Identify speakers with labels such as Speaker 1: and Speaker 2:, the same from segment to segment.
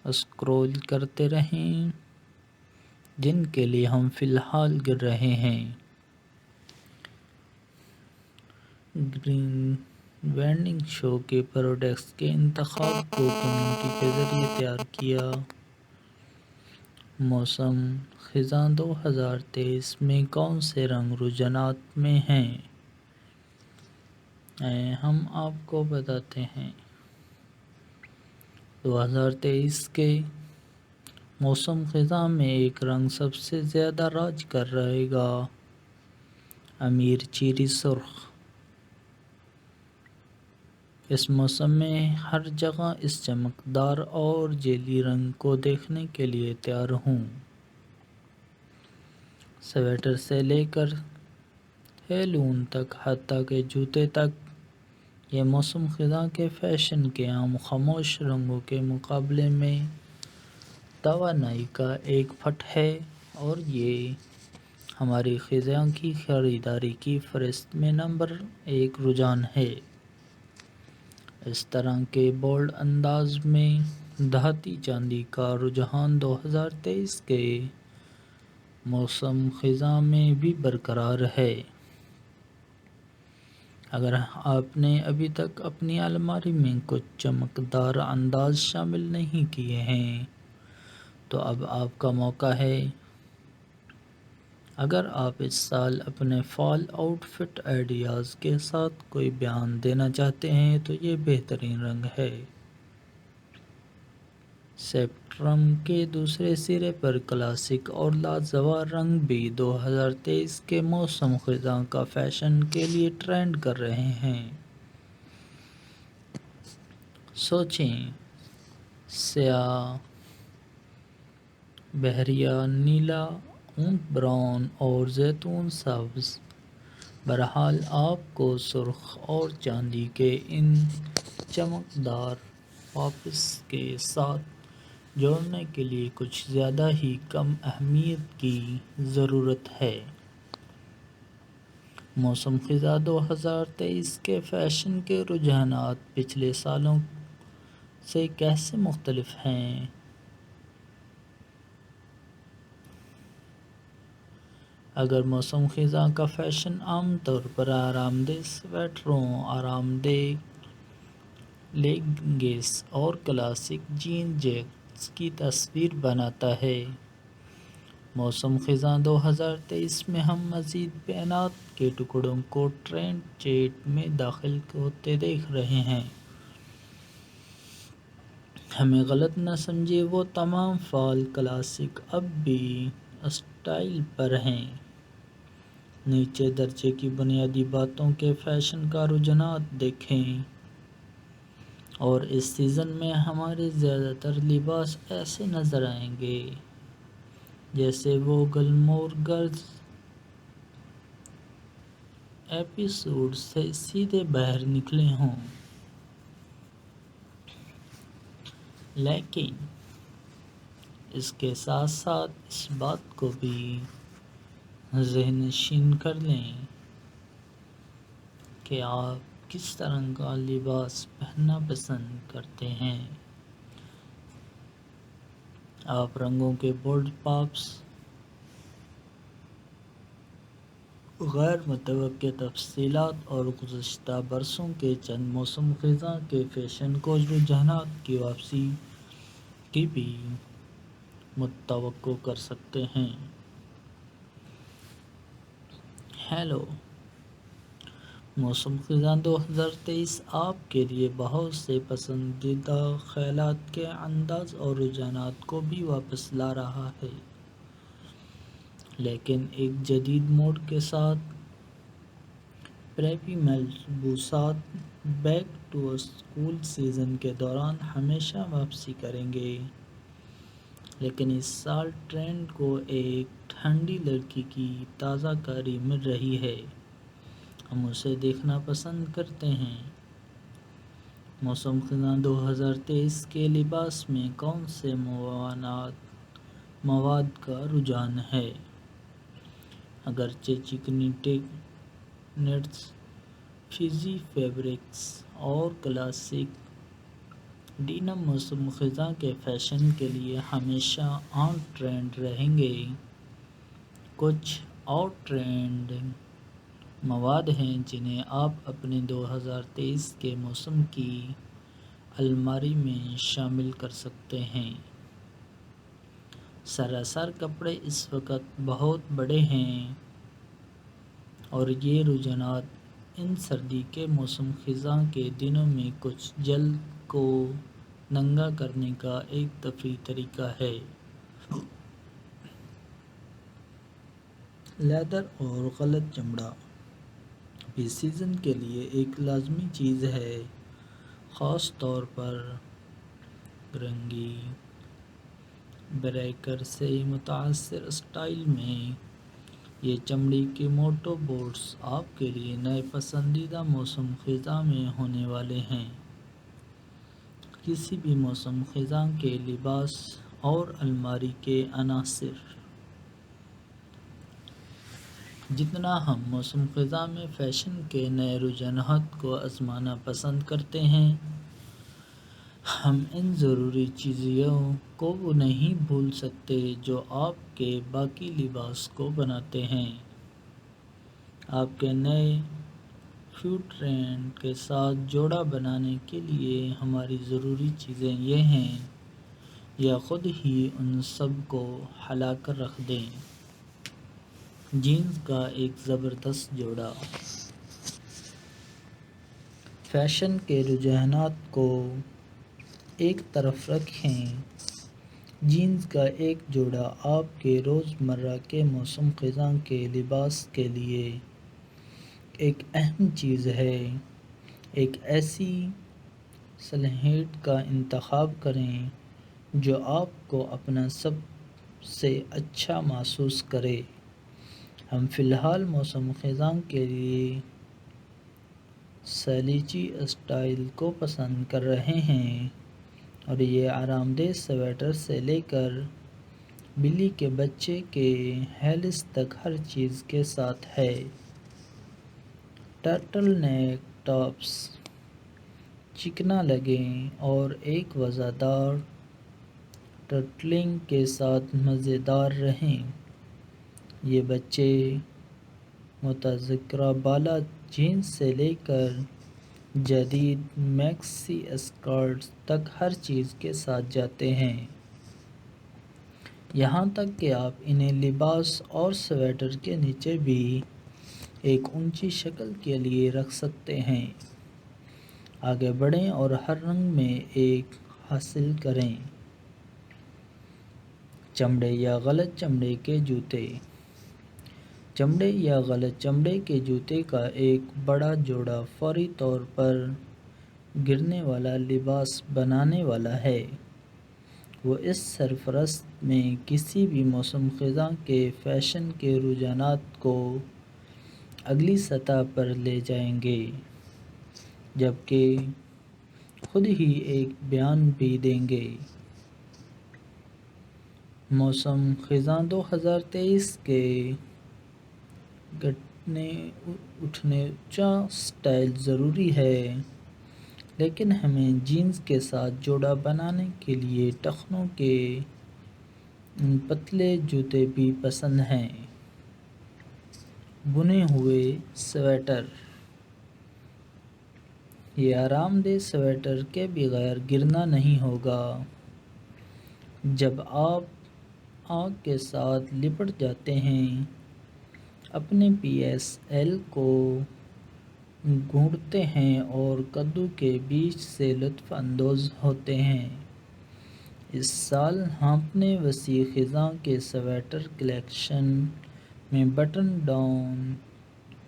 Speaker 1: Scroll کرتے رہیں جن کے لیے ہم فی الحال گر رہے ہیں۔ گرین وینڈنگ شو کے پروڈکٹس کے انتخاب کو کمیونٹی کے ذریعے تیار کیا۔ موسم خزاں 2023 میں کون سے رنگ رجحانات میں ہیں؟ ہم آپ کو بتاتے ہیں۔ 2023 کے موسم خزاں میں ایک رنگ سب سے زیادہ راج کر رہے گا: امیر چیری سرخ۔ اس موسم میں ہر جگہ اس چمکدار اور جیلی رنگ کو دیکھنے کے لیے تیار ہوں۔ سویٹر سے لے کر ہیلون تک، حتیٰ کہ جوتے تک، یہ موسم خزاں کے فیشن کے عام خاموش رنگوں کے مقابلے میں توانائی کا ایک پٹ ہے، اور یہ ہماری خزاں کی خریداری کی فہرست میں نمبر 1 رجحان ہے۔ اس طرح کے بولڈ انداز میں دھاتی چاندی کا رجحان 2023 کے موسم خزاں میں بھی برقرار ہے۔ اگر آپ نے ابھی تک اپنی الماری میں کچھ چمکدار انداز شامل نہیں کیے ہیں تو اب آپ کا موقع ہے۔ اگر آپ اس سال اپنے فال آؤٹ فٹ آئیڈیاز کے ساتھ کوئی بیان دینا چاہتے ہیں تو یہ بہترین رنگ ہے۔ اسپیکٹرم کے دوسرے سرے پر کلاسک اور لاجواب رنگ بھی 2023 کے موسم خزاں کا فیشن کے لیے ٹرینڈ کر رہے ہیں۔ سوچیں، سیاہ، بحریہ نیلا، اونٹ براؤن اور زیتون سبز۔ بہرحال، آپ کو سرخ اور چاندی کے ان چمکدار پاپس کے ساتھ جوڑنے کے لیے کچھ زیادہ ہی کم اہمیت کی ضرورت ہے۔ موسم خزاں 2023 کے فیشن کے رجحانات پچھلے سالوں سے کیسے مختلف ہیں؟ اگر موسم خزاں کا فیشن عام طور پر آرام دہ سویٹروں، آرام دہ لیگنگز اور کلاسک جین جیکٹس کی تصویر بناتا ہے، موسم خزاں 2023 میں ہم مزید بینات کے ٹکڑوں کو ٹرینڈ چیٹ میں داخل ہوتے دیکھ رہے ہیں۔ ہمیں غلط نہ سمجھیں، وہ تمام فال کلاسک اب بھی اسٹائل پر ہیں۔ نیچے درجے کی بنیادی باتوں کے فیشن کا رجحانات دیکھیں، اور اس سیزن میں ہمارے زیادہ تر لباس ایسے نظر آئیں گے جیسے وہ گلمور گرلز ایپیسوڈ سے سیدھے باہر نکلے ہوں۔ لیکن اس کے ساتھ ساتھ اس بات کو بھی ذہن نشین کر لیں کہ آپ کس طرح کا لباس پہننا پسند کرتے ہیں۔ آپ رنگوں کے بولڈ پاپس، غیر متوقع تفصیلات اور گزشتہ برسوں کے چند موسم خزاں کے فیشن کو رجحانات کی واپسی کی بھی متوقع کر سکتے ہیں۔ ہیلو، موسم خزاں 2023 آپ کے لیے بہت سے پسندیدہ خیالات کے انداز اور رجحانات کو بھی واپس لا رہا ہے، لیکن ایک جدید موڑ کے ساتھ۔ پریپی ملبوسات بیک ٹو اسکول سیزن کے دوران ہمیشہ واپسی کریں گے، لیکن اس سال ٹرینڈ کو ایک ٹھنڈی لڑکی کی تازہ کاری مل رہی ہے۔ ہم اسے دیکھنا پسند کرتے ہیں۔ موسم خزاں 2023 کے لباس میں کون سے مواد کا رجحان ہے؟ اگرچہ چکنی نیٹس، فزی فیبرکس اور کلاسک ڈینم موسم خزاں کے فیشن کے لیے ہمیشہ آن ٹرینڈ رہیں گے۔ کچھ آؤٹ ٹرینڈ مواد ہیں جنہیں آپ اپنے 2023 کے موسم کی الماری میں شامل کر سکتے ہیں۔ سراسر کپڑے اس وقت بہت بڑے ہیں اور یہ رجحانات ان سردی کے موسم خزاں کے دنوں میں کچھ جلد کو ننگا کرنے کا ایک تفریحی طریقہ ہے۔ لیدر اور غلط چمڑا بھی سیزن کے لیے ایک لازمی چیز ہے، خاص طور پر رنگی بریکر سے متاثر اسٹائل میں۔ یہ چمڑی کے موٹو بوٹس آپ کے لیے نئے پسندیدہ موسم خزاں میں ہونے والے ہیں۔ کسی بھی موسم خزاں کے لباس اور الماری کے عناصر۔ جتنا ہم موسم خزاں میں فیشن کے نئے رجحانات کو آزمانا پسند کرتے ہیں، ہم ان ضروری چیزوں کو نہیں بھول سکتے جو آپ کے باقی لباس کو بناتے ہیں۔ آپ کے نئے فیوڈ ٹرینڈ کے ساتھ جوڑا بنانے کے لیے ہماری ضروری چیزیں یہ ہیں، یا خود ہی ان سب کو ہلا کر رکھ دیں۔ جینز کا ایک زبردست جوڑا۔ فیشن کے رجحانات کو ایک طرف رکھیں، جینز کا ایک جوڑا آپ کے روزمرہ کے موسم خزاں کے لباس کے لیے ایک اہم چیز ہے۔ ایک ایسی سلویٹ کا انتخاب کریں جو آپ کو اپنا سب سے اچھا محسوس کرے۔ ہم فی الحال موسم خزاں کے لیے سلیچی اسٹائل کو پسند کر رہے ہیں اور یہ آرام دہ سویٹر سے لے کر بلی کے بچے کے ہیلز تک ہر چیز کے ساتھ ہے۔ ٹرٹل نیک ٹاپس چکنا لگیں اور ایک وزردار ٹرٹلنگ کے ساتھ مزیدار رہیں۔ یہ بچے متذکرہ بالا جینز سے لے کر جدید میکسی اسکرٹس تک ہر چیز کے ساتھ جاتے ہیں، یہاں تک کہ آپ انہیں لباس اور سویٹر کے نیچے بھی ایک اونچی شکل کے لیے رکھ سکتے ہیں۔ آگے بڑھیں اور ہر رنگ میں ایک حاصل کریں۔ چمڑے یا غلط چمڑے کے جوتے۔ چمڑے یا غلط چمڑے کے جوتے کا ایک بڑا جوڑا فوری طور پر گرنے والا لباس بنانے والا ہے۔ وہ اس سرفہرست میں کسی بھی موسم خزاں کے فیشن کے رجحانات کو اگلی سطح پر لے جائیں گے، جبکہ خود ہی ایک بیان بھی دیں گے۔ موسم خزاں 2023 کے گھٹنے اونچا اسٹائل ضروری ہے، لیکن ہمیں جینز کے ساتھ جوڑا بنانے کے لیے ٹخنوں کے پتلے جوتے بھی پسند ہیں۔ بنے ہوئے سویٹر۔ یہ آرام دہ سویٹر کے بغیر گرنا نہیں ہوگا۔ جب آپ آگ کے ساتھ لپٹ جاتے ہیں، اپنے پی ایس ایل کو گھونٹتے ہیں اور کدو کے بیج سے لطف اندوز ہوتے ہیں۔ اس سال ہم اپنے وسیع خزاں کے سویٹر کلیکشن میں بٹن ڈاؤن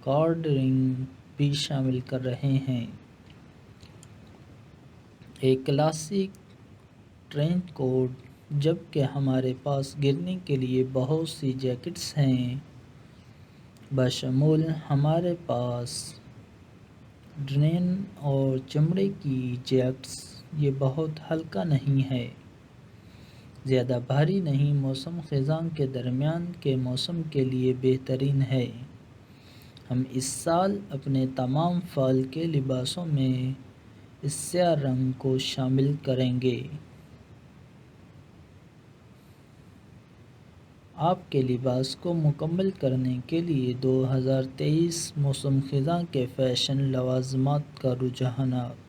Speaker 1: کارڈیگن بھی شامل کر رہے ہیں۔ ایک کلاسک ٹرینچ کوٹ، جبکہ ہمارے پاس گرنے کے لیے بہت سی جیکٹس ہیں، بشمول ہمارے پاس ڈنین اور چمڑے کی جیکٹس۔ یہ بہت ہلکا نہیں ہے، زیادہ بھاری نہیں، موسم خزاں کے درمیان کے موسم کے لیے بہترین ہے۔ ہم اس سال اپنے تمام فال کے لباسوں میں اس سیاہ رنگ کو شامل کریں گے۔ آپ کے لباس کو مکمل کرنے کے لیے 2023 موسم خزاں کے فیشن لوازمات کا رجحانات۔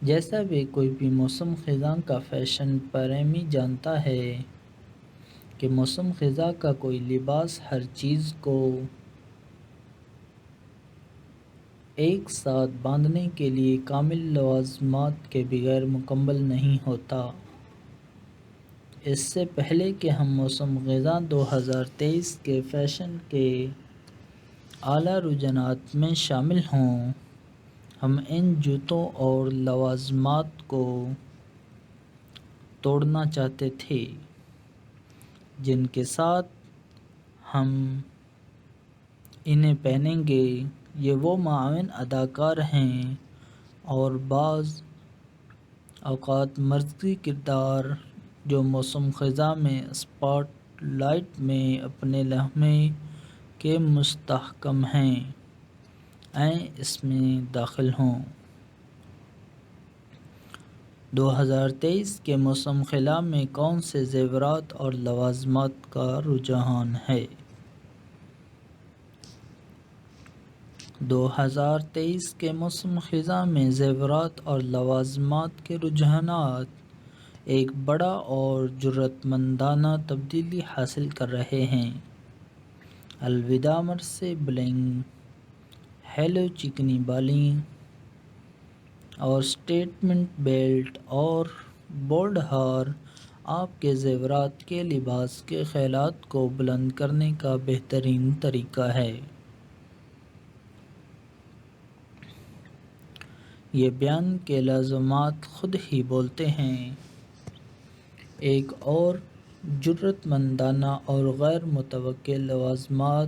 Speaker 1: جیسا بھی کوئی بھی موسم خزاں کا فیشن پریمی جانتا ہے کہ موسم خزاں کا کوئی لباس ہر چیز کو ایک ساتھ باندھنے کے لیے کامل لوازمات کے بغیر مکمل نہیں ہوتا۔ اس سے پہلے کہ ہم موسم خزاں 2023 کے فیشن کے اعلیٰ رجحانات میں شامل ہوں، ہم ان جوتوں اور لوازمات کو توڑنا چاہتے تھے جن کے ساتھ ہم انہیں پہنیں گے۔ یہ وہ معاون اداکار ہیں اور بعض اوقات مرکزی کردار جو موسم خزاں میں اسپاٹ لائٹ میں اپنے لمحے کے مستحکم ہیں، اس میں داخل ہوں۔ 2023 کے موسم خزاں میں کون سے زیورات اور لوازمات کا رجحان ہے؟ 2023 کے موسم خزاں میں زیورات اور لوازمات کے رجحانات ایک بڑا اور جرأت مندانہ تبدیلی حاصل کر رہے ہیں۔ الوداع مرسے بلنگ، ہیلو چکنی بالیں اور سٹیٹمنٹ بیلٹ اور بولڈ ہار آپ کے زیورات کے لباس کے خیالات کو بلند کرنے کا بہترین طریقہ ہے۔ یہ بیان کے لازمات خود ہی بولتے ہیں۔ ایک اور جرأت مندانہ اور غیر متوقع لوازمات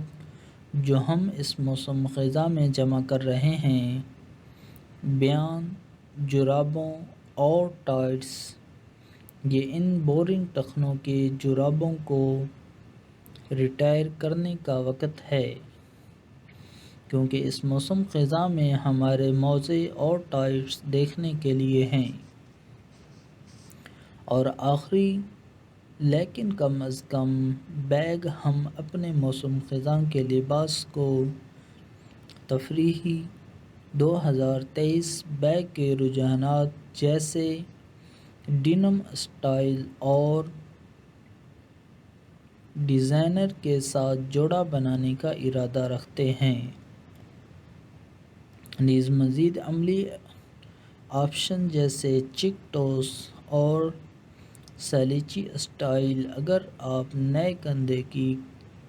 Speaker 1: جو ہم اس موسم خزاں میں جمع کر رہے ہیں، بنیان جرابوں اور ٹائٹس۔ یہ ان بورنگ ٹخنوں کی جرابوں کو ریٹائر کرنے کا وقت ہے، کیونکہ اس موسم خزاں میں ہمارے موزے اور ٹائٹس دیکھنے کے لیے ہیں۔ اور آخری لیکن کم از کم بیگ، ہم اپنے موسم خزاں کے لباس کو تفریحی 2023 بیگ کے رجحانات جیسے ڈینم اسٹائل اور ڈیزائنر کے ساتھ جوڑا بنانے کا ارادہ رکھتے ہیں۔ نیز مزید عملی آپشن جیسے چیک ٹوس اور سلیچی اسٹائل۔ اگر آپ نئے کندھے کی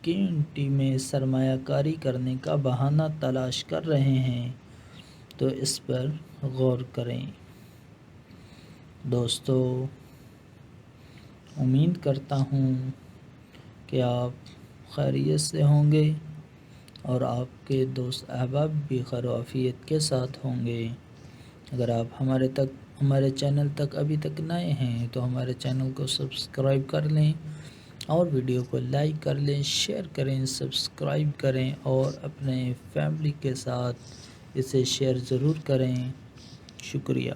Speaker 1: کمیونٹی میں سرمایہ کاری کرنے کا بہانہ تلاش کر رہے ہیں تو اس پر غور کریں۔ دوستو، امید کرتا ہوں کہ آپ خیریت سے ہوں گے اور آپ کے دوست احباب بھی خیر و عافیت کے ساتھ ہوں گے۔ اگر آپ ہمارے چینل تک ابھی تک نئے ہیں تو ہمارے چینل کو سبسکرائب کر لیں اور ویڈیو کو لائک کر لیں، شیئر کریں، سبسکرائب کریں اور اپنے فیملی کے ساتھ اسے شیئر ضرور کریں۔ شکریہ۔